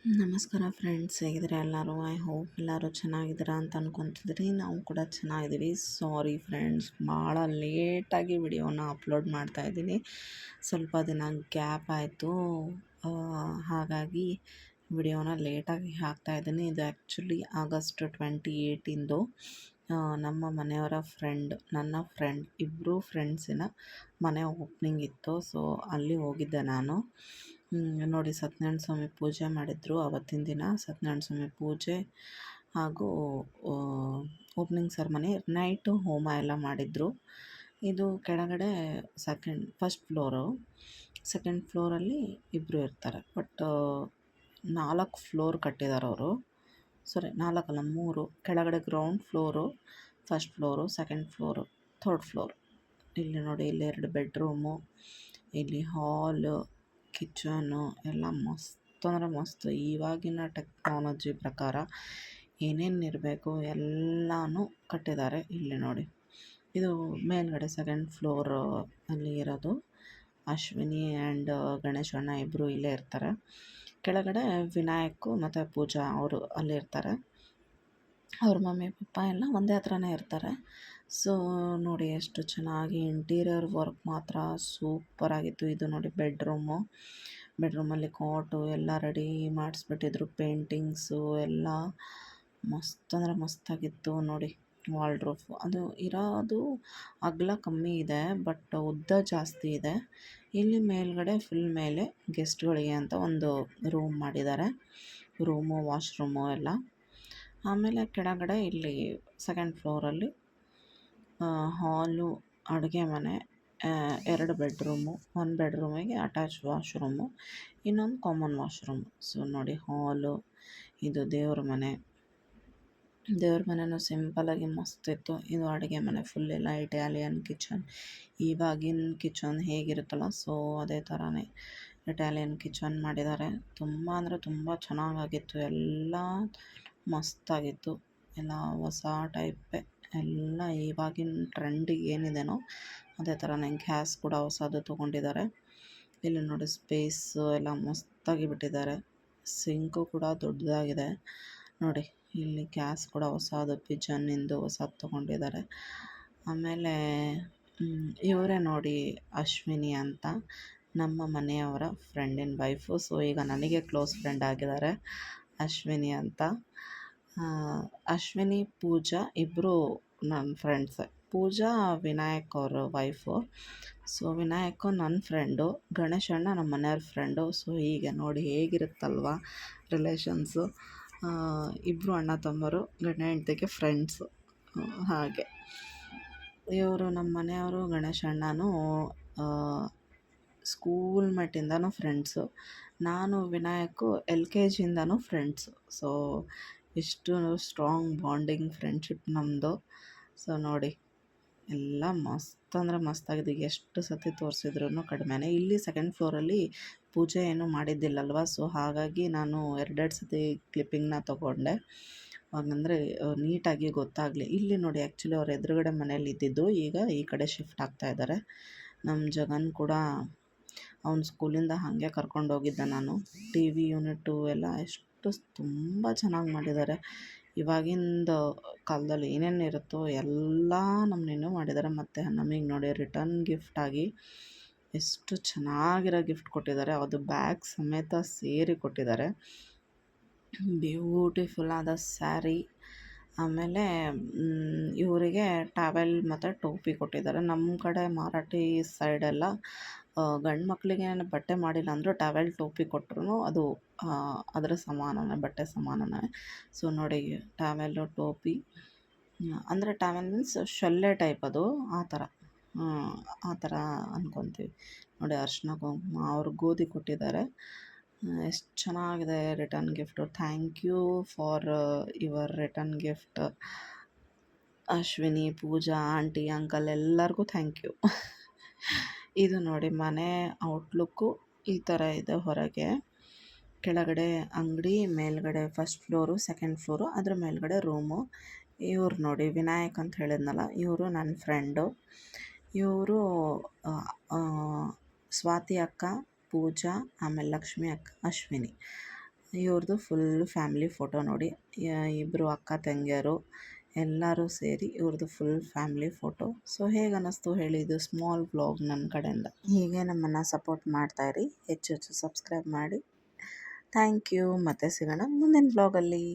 ನಮಸ್ಕಾರ ಫ್ರೆಂಡ್ಸ್, ಹೇಗಿದ್ದೀರಾ ಎಲ್ಲರೂ? ಐ ಹೋಪ್ ಎಲ್ಲರೂ ಚೆನ್ನಾಗಿದ್ದೀರಾ ಅಂತ ಅನ್ಕೊತಿದ್ರಿ. ನಾವು ಕೂಡ ಚೆನ್ನಾಗಿದ್ದೀವಿ. ಸಾರಿ ಫ್ರೆಂಡ್ಸ್, ಭಾಳ ಲೇಟಾಗಿ ವಿಡಿಯೋನ ಅಪ್ಲೋಡ್ ಮಾಡ್ತಾಯಿದ್ದೀನಿ. ಸ್ವಲ್ಪ ದಿನ ಗ್ಯಾಪ್ ಆಯಿತು, ಹಾಗಾಗಿ ವಿಡಿಯೋನ ಲೇಟಾಗಿ ಹಾಕ್ತಾಯಿದ್ದೀನಿ. ಇದು ಆ್ಯಕ್ಚುಲಿ ಆಗಸ್ಟ್ 28 ನಮ್ಮ ಮನೆಯವರ ನನ್ನ ಫ್ರೆಂಡ್ ಇಬ್ಬರು ಫ್ರೆಂಡ್ಸಿನ ಮನೆ ಓಪ್ನಿಂಗ್ ಇತ್ತು. ಸೊ ಅಲ್ಲಿ ಹೋಗಿದ್ದೆ ನಾನು. ನೋಡಿ, ಸತ್ಯನಾರಾಯಣ ಸ್ವಾಮಿ ಪೂಜೆ ಮಾಡಿದ್ರು. ಅವತ್ತಿನ ದಿನ ಸತ್ಯನಾರಾಯಣ ಸ್ವಾಮಿ ಪೂಜೆ ಹಾಗೂ ಓಪ್ನಿಂಗ್ ಸೆರೆಮನಿ, ನೈಟು ಹೋಮ ಎಲ್ಲ ಮಾಡಿದರು. ಇದು ಕೆಳಗಡೆ ಫಸ್ಟ್ ಫ್ಲೋರು. ಸೆಕೆಂಡ್ ಫ್ಲೋರಲ್ಲಿ ಇಬ್ಬರು ಇರ್ತಾರೆ. ಬಟ್ 4 ಫ್ಲೋರ್ ಕಟ್ಟಿದ್ದಾರೆ ಅವರು. ಸಾರಿ, 4 ಅಲ್ಲ, 3. ಕೆಳಗಡೆ ground floor, first floor, second floor, third floor. ಇಲ್ಲಿ ನೋಡಿ, ಇಲ್ಲಿ 2 ಬೆಡ್ರೂಮು, ಇಲ್ಲಿ ಹಾಲು, ಕಿಚನು ಎಲ್ಲ ಮಸ್ತ್ ಅಂದರೆ ಮಸ್ತ್. ಇವಾಗಿನ ಟೆಕ್ನಾಲಜಿ ಪ್ರಕಾರ ಏನೇನು ಇರಬೇಕು ಎಲ್ಲನೂ ಕಟ್ಟಿದ್ದಾರೆ. ಇಲ್ಲಿ ನೋಡಿ, ಇದು ಮೇಲ್ಗಡೆ ಸೆಕೆಂಡ್ ಫ್ಲೋರ್ ಅಲ್ಲಿ ಇರೋದು. ಅಶ್ವಿನಿ ಆ್ಯಂಡ್ ಗಣೇಶಣ್ಣ ಇಬ್ಬರು ಇಲ್ಲೇ ಇರ್ತಾರೆ. ಕೆಳಗಡೆ ವಿನಾಯಕ್ ಮತ್ತು ಪೂಜಾ ಅವರು ಅಲ್ಲೇ ಇರ್ತಾರೆ. ಅವ್ರ ಮಮ್ಮಿ ಪಪ್ಪ ಎಲ್ಲ ಒಂದೇ ಹತ್ರನೇ ಇರ್ತಾರೆ. ಸೊ ನೋಡಿ, ಎಷ್ಟು ಚೆನ್ನಾಗಿ ಇಂಟೀರಿಯರ್ ವರ್ಕ್ ಮಾತ್ರ ಸೂಪರಾಗಿತ್ತು. ಇದು ನೋಡಿ ಬೆಡ್ರೂಮಲ್ಲಿ ಕಾಟು ಎಲ್ಲ ರೆಡಿ ಮಾಡಿಸ್ಬಿಟ್ಟಿದ್ರು. ಪೇಂಟಿಂಗ್ಸು ಎಲ್ಲ ಮಸ್ತ್ ಅಂದರೆ ಮಸ್ತಾಗಿತ್ತು. ನೋಡಿ, ವಾಲ್ಡ್ರೋಫ್ ಅದು ಇರೋದು ಅಗಲ ಕಮ್ಮಿ ಇದೆ, ಬಟ್ ಉದ್ದ ಜಾಸ್ತಿ ಇದೆ. ಇಲ್ಲಿ ಮೇಲ್ಗಡೆ ಫುಲ್ ಮೇಲೆ ಗೆಸ್ಟ್ಗಳಿಗೆ ಅಂತ ಒಂದು ರೂಮ್ ಮಾಡಿದ್ದಾರೆ. ರೂಮು, ವಾಶ್ರೂಮು ಎಲ್ಲ. ಆಮೇಲೆ ಕೆಳಗಡೆ ಇಲ್ಲಿ ಸೆಕೆಂಡ್ ಫ್ಲೋರಲ್ಲಿ ಹಾಲು, ಅಡುಗೆ ಮನೆ, 2 ಬೆಡ್ರೂಮು, 1 ಬೆಡ್ರೂಮಿಗೆ ಅಟ್ಯಾಚ್ ವಾಶ್ರೂಮು, ಇನ್ನೊಂದು ಕಾಮನ್ ವಾಶ್ರೂಮು. ಸೊ ನೋಡಿ, ಹಾಲು, ಇದು ದೇವ್ರ ಮನೆಯೂ ಸಿಂಪಲಾಗಿ ಮಸ್ತಿತ್ತು. ಇದು ಅಡುಗೆ ಮನೆ ಫುಲ್ ಎಲ್ಲ ಇಟಾಲಿಯನ್ ಕಿಚನ್. ಇವಾಗಿನ ಕಿಚನ್ ಹೇಗಿರುತ್ತಲ್ಲ, ಸೊ ಅದೇ ಥರನೇ ಇಟಾಲಿಯನ್ ಕಿಚನ್ ಮಾಡಿದ್ದಾರೆ. ತುಂಬ ಅಂದರೆ ತುಂಬ ಚೆನ್ನಾಗಾಗಿತ್ತು. ಎಲ್ಲ ಮಸ್ತಾಗಿತ್ತು. ಎಲ್ಲ ಹೊಸ ಟೈಪೇ, ಎಲ್ಲ ಇವಾಗಿನ ಟ್ರೆಂಡಿಗೆ ಏನಿದೆನೋ ಅದೇ ಥರನೇ. ಗ್ಯಾಸ್ ಕೂಡ ಹೊಸದು ತೊಗೊಂಡಿದ್ದಾರೆ. ಇಲ್ಲಿ ನೋಡಿ, ಸ್ಪೇಸು ಎಲ್ಲ ಮಸ್ತಾಗಿ ಬಿಟ್ಟಿದ್ದಾರೆ. ಸಿಂಕು ಕೂಡ ದೊಡ್ಡದಾಗಿದೆ. ನೋಡಿ, ಇಲ್ಲಿ ಗ್ಯಾಸ್ ಕೂಡ ಹೊಸದು, ಪಿಜನ್ನಿಂದು ಹೊಸದು ತೊಗೊಂಡಿದ್ದಾರೆ. ಆಮೇಲೆ ಇವರೇ ನೋಡಿ, ಅಶ್ವಿನಿ ಅಂತ, ನಮ್ಮ ಮನೆಯವರ ಫ್ರೆಂಡಿನ ವೈಫು. ಸೊ ಈಗ ನನಗೆ ಕ್ಲೋಸ್ ಫ್ರೆಂಡ್ ಆಗಿದ್ದಾರೆ ಅಶ್ವಿನಿ ಅಂತ. ಅಶ್ವಿನಿ, ಪೂಜಾ ಇಬ್ಬರು ನನ್ನ ಫ್ರೆಂಡ್ಸೇ. ಪೂಜಾ ವಿನಾಯಕ್ ಅವ್ರ ವೈಫು. ಸೊ ವಿನಾಯಕ್ ನನ್ನ ಫ್ರೆಂಡು, ಗಣೇಶಣ್ಣ ನಮ್ಮ ಮನೆಯವ್ರ ಫ್ರೆಂಡು. ಸೊ ಹೀಗೆ ನೋಡಿ, ಹೇಗಿರುತ್ತಲ್ವ ರಿಲೇಷನ್ಸು. ಇಬ್ಬರು ಅಣ್ಣ ತಮ್ಮರು, ಗಂಡ ಹೆಂಡ್ತಿಗೆ ಫ್ರೆಂಡ್ಸು. ಹಾಗೆ ಇವರು ನಮ್ಮ ಮನೆಯವರು ಗಣೇಶಣ್ಣನೂ ಸ್ಕೂಲ್ ಮೇಟಿಂದನೂ ಫ್ರೆಂಡ್ಸು. ನಾನು ವಿನಾಯಕು LKGಯಿಂದನೂ ಫ್ರೆಂಡ್ಸು. ಸೊ ಇಷ್ಟು ಸ್ಟ್ರಾಂಗ್ ಬಾಂಡಿಂಗ್ ಫ್ರೆಂಡ್ಶಿಪ್ ನಮ್ಮದು. ಸೊ ನೋಡಿ, ಎಲ್ಲ ಮಸ್ತ್ ಅಂದರೆ ಮಸ್ತಾಗಿದೆ. ಎಷ್ಟು ಸತಿ ತೋರಿಸಿದ್ರೂ ಕಡಿಮೆನೇ. ಇಲ್ಲಿ ಸೆಕೆಂಡ್ ಫ್ಲೋರಲ್ಲಿ ಪೂಜೆ ಏನೂ ಮಾಡಿದ್ದಿಲ್ಲಲ್ವ, ಸೊ ಹಾಗಾಗಿ ನಾನು 2 ಸತಿ ಕ್ಲಿಪ್ಪಿಂಗ್ನ ತೊಗೊಂಡೆ, ಹಾಗಂದರೆ ನೀಟಾಗಿ ಗೊತ್ತಾಗಲಿ. ಇಲ್ಲಿ ನೋಡಿ, ಆ್ಯಕ್ಚುಲಿ ಅವ್ರ ಎದುರುಗಡೆ ಮನೇಲಿ ಇದ್ದಿದ್ದು, ಈಗ ಈ ಕಡೆ ಶಿಫ್ಟ್ ಆಗ್ತಾಯಿದ್ದಾರೆ. ನಮ್ಮ ಜಗನ್ ಕೂಡ ಅವ್ನ ಸ್ಕೂಲಿಂದ ಹಾಗೆ ಕರ್ಕೊಂಡೋಗಿದ್ದೆ ನಾನು. TV ಯೂನಿಟು ಎಲ್ಲ ತುಂಬ ಚೆನ್ನಾಗಿ ಮಾಡಿದ್ದಾರೆ. ಇವಾಗಿಂದ ಕಾಲದಲ್ಲಿ ಏನೇನು ಇರುತ್ತೋ ಎಲ್ಲ ನಮ್ಮನ್ನೇನು ಮಾಡಿದ್ದಾರೆ. ಮತ್ತು ನಮಗೆ ನೋಡಿ, ರಿಟರ್ನ್ ಗಿಫ್ಟಾಗಿ ಎಷ್ಟು ಚೆನ್ನಾಗಿರೋ ಗಿಫ್ಟ್ ಕೊಟ್ಟಿದ್ದಾರೆ. ಅದು ಬ್ಯಾಗ್ ಸಮೇತ ಸೇರಿ ಕೊಟ್ಟಿದ್ದಾರೆ. ಬ್ಯೂಟಿಫುಲ್ ಆದ ಸ್ಯಾರಿ. ಆಮೇಲೆ ಇವರಿಗೆ ಟವೆಲ್ ಮತ್ತು ಟೋಪಿ ಕೊಟ್ಟಿದ್ದಾರೆ. ನಮ್ಮ ಕಡೆ ಮರಾಠಿ ಸೈಡೆಲ್ಲ ಗಂಡು ಮಕ್ಕಳಿಗೆ ಬಟ್ಟೆ ಮಾಡಿಲ್ಲ ಅಂದರೂ ಟವೆಲ್ ಟೋಪಿ ಕೊಟ್ಟರು ಅದು ಅದರ ಸಮಾನನೇ, ಬಟ್ಟೆ ಸಮಾನನೇ. ಸೊ ನೋಡಿ, ಟವೆಲ್ಲು ಟೋಪಿ ಅಂದರೆ ಟವೆಲ್ ಮೀನ್ಸ್ ಶೊಲ್ಲೆ ಟೈಪ್, ಅದು ಆ ಥರ ಅಂದ್ಕೊತೀವಿ. ನೋಡಿ, ಅರ್ಶಿನ ಕುಂಕುಮ, ಅವ್ರು ಗೋಧಿ ಕೊಟ್ಟಿದ್ದಾರೆ. ಎಷ್ಟು ಚೆನ್ನಾಗಿದೆ return gift. Thank you for your return gift Ashwini, Pooja, aunty, uncle ಎಲ್ಲರಿಗೂ ಥ್ಯಾಂಕ್ ಯು. ಇದು ನೋಡಿ, ಮನೆ ಔಟ್ಲುಕ್ಕು ಈ ಥರ ಇದೆ. ಹೊರಗೆ ಕೆಳಗಡೆ ಅಂಗಡಿ, ಮೇಲ್ಗಡೆ ಫಸ್ಟ್ ಫ್ಲೋರು, ಸೆಕೆಂಡ್ ಫ್ಲೋರು, ಅದ್ರ ಮೇಲ್ಗಡೆ ರೂಮು. ಇವ್ರು ನೋಡಿ, ವಿನಾಯಕ್ ಅಂತ ಹೇಳಿದ್ನಲ್ಲ, ಇವರು ನನ್ನ ಫ್ರೆಂಡು. ಇವರು ಸ್ವಾತಿ ಅಕ್ಕ, ಪೂಜಾ, ಆಮೇಲೆ ಲಕ್ಷ್ಮಿ ಅಕ್ಕ, ಅಶ್ವಿನಿ. ಇವ್ರದ್ದು ಫುಲ್ ಫ್ಯಾಮಿಲಿ ಫೋಟೋ ನೋಡಿ. ಇಬ್ಬರು ಅಕ್ಕ ತಂಗಿಯರು ಎಲ್ಲರೂ ಸೇರಿ ಇವ್ರದ್ದು ಫುಲ್ ಫ್ಯಾಮಿಲಿ ಫೋಟೋ. ಸೊ ಹೇಗೆ ಅನ್ನಿಸ್ತು ಹೇಳಿ ಇದು ಸ್ಮಾಲ್ ವ್ಲಾಗ್ ನನ್ನ ಕಡೆಯಿಂದ. ಹೀಗೆ ನಮ್ಮನ್ನು ಸಪೋರ್ಟ್ ಮಾಡ್ತಾಯಿರಿ, ಹೆಚ್ಚು ಹೆಚ್ಚು ಸಬ್ಸ್ಕ್ರೈಬ್ ಮಾಡಿ. Thank you. ಮತ್ತೆ ಸಿಗೋಣ ಮುಂದಿನ ವ್ಲಾಗಲ್ಲಿ.